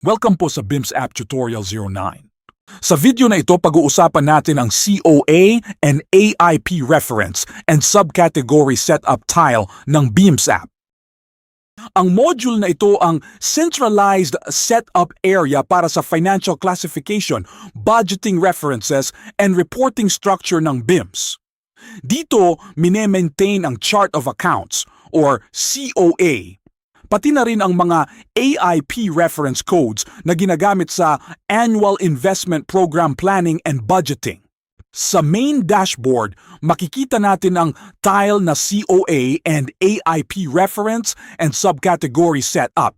Welcome po sa BIMS App Tutorial 09. Sa video na ito, pag-uusapan natin ang COA and AIP Reference and Subcategory Setup Tile ng BIMS App. Ang module na ito ang centralized setup area para sa financial classification, budgeting references, and reporting structure ng BIMS. Dito, mine-maintain ang Chart of Accounts or COA, pati na rin ang mga AIP Reference Codes na ginagamit sa Annual Investment Program Planning and Budgeting. Sa main dashboard, makikita natin ang tile na COA and AIP Reference and Subcategory Setup.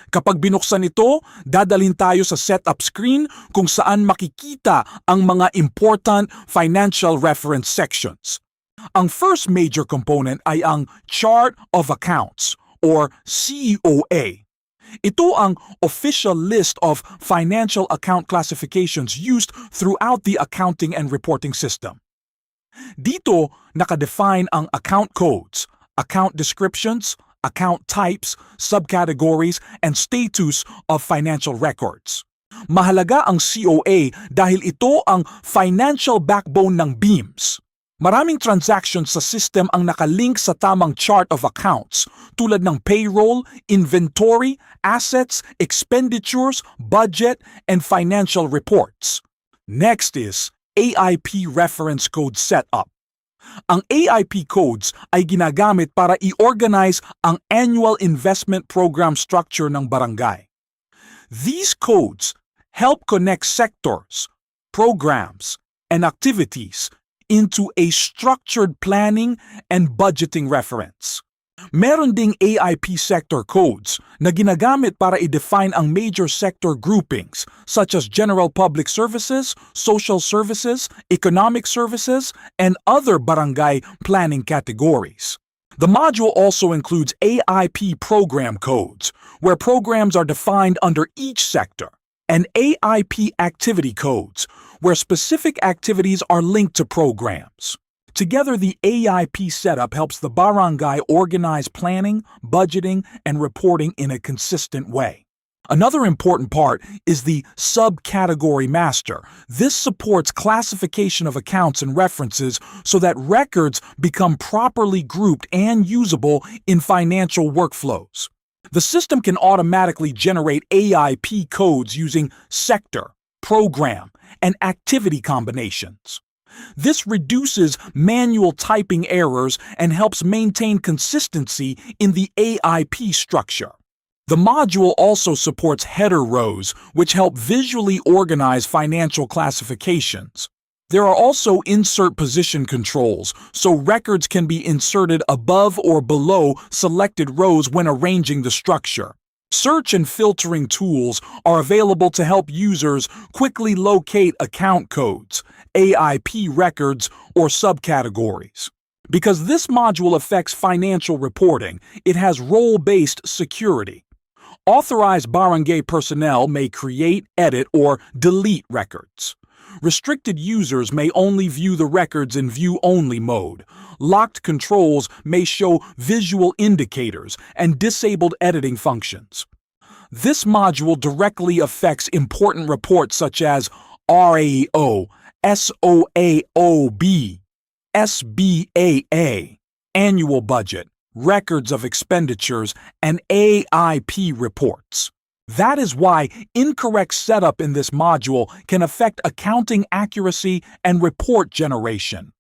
Kapag binuksan ito, dadalhin tayo sa setup screen kung saan makikita ang mga important financial reference sections. Ang first major component ay ang Chart of Accounts or COA. Ito ang official list of financial account classifications used throughout the accounting and reporting system. Dito, nakadefine ang account codes, account descriptions, account types, subcategories, and status of financial records. Mahalaga ang COA dahil ito ang financial backbone ng BIMS. Maraming transactions sa system ang nakalink sa tamang chart of accounts tulad ng payroll, inventory, assets, expenditures, budget, and financial reports. Next is AIP Reference Code Setup. Ang AIP codes ay ginagamit para i-organize ang annual investment program structure ng barangay. These codes help connect sectors, programs, and activities into a structured planning and budgeting reference. Meron ding AIP Sector Codes na ginagamit para i-define ang major sector groupings such as general public services, social services, economic services, and other barangay planning categories. The module also includes AIP Program Codes, where programs are defined under each sector, and AIP Activity Codes, where specific activities are linked to programs. Together, the AIP setup helps the barangay organize planning, budgeting, and reporting in a consistent way. Another important part is the Subcategory Master. This supports classification of accounts and references so that records become properly grouped and usable in financial workflows. The system can automatically generate AIP codes using sector, program, and activity combinations. This reduces manual typing errors and helps maintain consistency in the AIP structure. The module also supports header rows, which help visually organize financial classifications. There are also insert position controls, so records can be inserted above or below selected rows when arranging the structure. Search and filtering tools are available to help users quickly locate account codes, AIP records, or subcategories. Because this module affects financial reporting, it has role-based security. Authorized barangay personnel may create, edit, or delete records. Restricted users may only view the records in view-only mode. Locked controls may show visual indicators and disabled editing functions. This module directly affects important reports such as RAO, SOAOB, SBAA, annual budget, records of expenditures, and AIP reports. That is why incorrect setup in this module can affect accounting accuracy and report generation.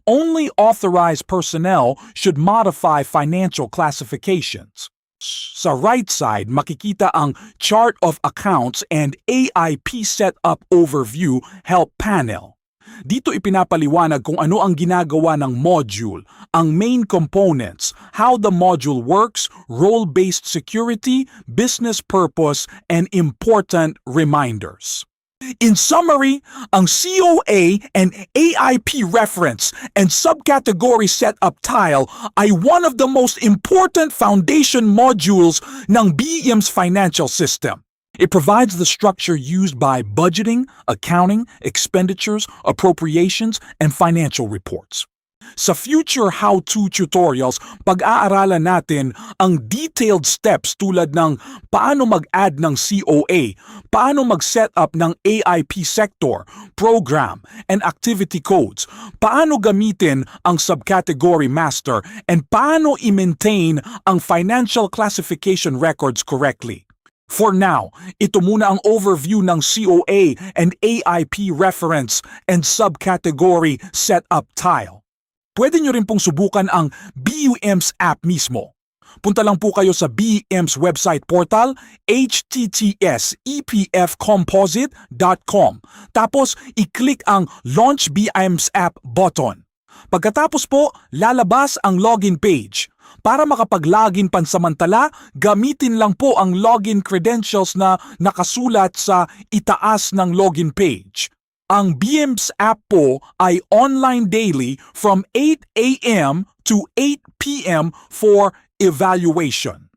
Only authorized personnel should modify financial classifications. Sa right side, makikita ang Chart of Accounts and AIP Setup Overview Help Panel. Dito ipinapaliwanag kung ano ang ginagawa ng module, ang main components, how the module works, role-based security, business purpose, and important reminders. In summary, ang COA and AIP reference and subcategory setup tile ay one of the most important foundation modules ng BIMS financial system. It provides the structure used by budgeting, accounting, expenditures, appropriations, and financial reports. Sa future how-to tutorials, pag-aaralan natin ang detailed steps tulad ng paano mag-add ng COA, paano mag-set up ng AIP Sector, Program, and Activity Codes, paano gamitin ang Subcategory Master, and paano i-maintain ang financial classification records correctly. For now, ito muna ang overview ng COA and AIP Reference and Subcategory Setup Tile. Pwede nyo rin pong subukan ang BIMS App mismo. Punta lang po kayo sa BIMS website portal, https://epfcomposite.com. Tapos, i-click ang Launch BIMS App button. Pagkatapos po, lalabas ang login page. Para makapag-login pansamantala, gamitin lang po ang login credentials na nakasulat sa itaas ng login page. Ang BIMS app po ay online daily from 8 a.m. to 8 p.m. for evaluation.